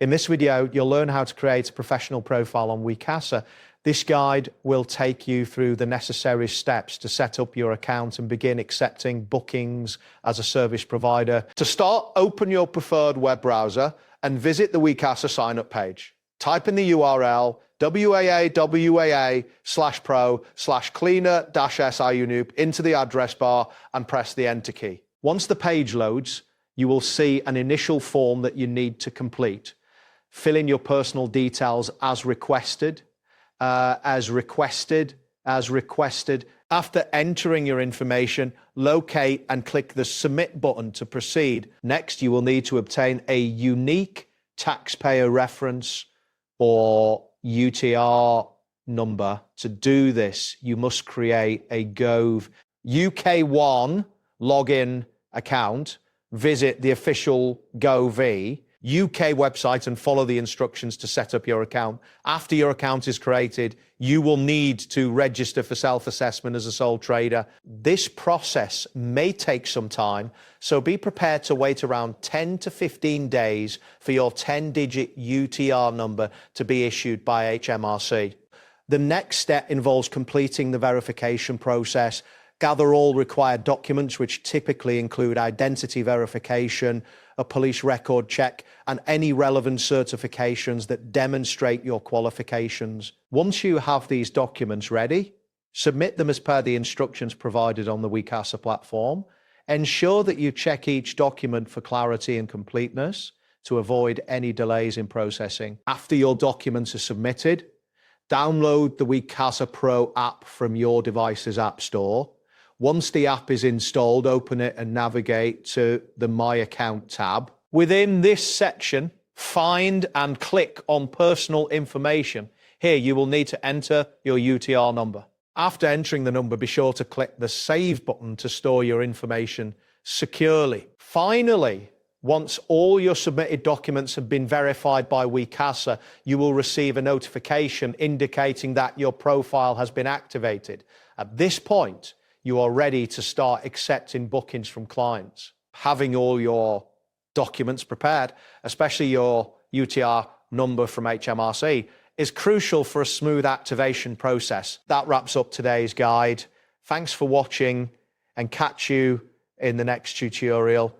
In this video, you'll learn how to create a professional profile on Wecasa. This guide will take you through the necessary steps to set up your account and begin accepting bookings as a service provider. To start, open your preferred web browser and visit the Wecasa sign-up page. Type in the URL waa/pro/cleaner-siunoop into the address bar and press the enter key. Once the page loads, you will see an initial form that you need to complete. Fill in your personal details as requested. After entering your information, locate and click the submit button to proceed. Next, you will need to obtain a unique taxpayer reference or UTR number. To do this, you must create a Gov UK1 login account, visit the official Gov UK website and follow the instructions to set up your account. After your account is created, you will need to register for self-assessment as a sole trader. This process may take some time, so be prepared to wait around 10 to 15 days for your 10-digit UTR number to be issued by HMRC. The next step involves completing the verification process. Gather all required documents, which typically include identity verification, a police record check, and any relevant certifications that demonstrate your qualifications. Once you have these documents ready, submit them as per the instructions provided on the Wecasa platform. Ensure that you check each document for clarity and completeness to avoid any delays in processing. After your documents are submitted, download the Wecasa Pro app from your device's app store. Once the app is installed, open it and navigate to the My Account tab. Within this section, find and click on personal information. Here, you will need to enter your UTR number. After entering the number, be sure to click the Save button to store your information securely. Finally, once all your submitted documents have been verified by Wecasa, you will receive a notification indicating that your profile has been activated. At this point, you are ready to start accepting bookings from clients. Having all your documents prepared, especially your UTR number from HMRC, is crucial for a smooth activation process. That wraps up today's guide. Thanks for watching and catch you in the next tutorial.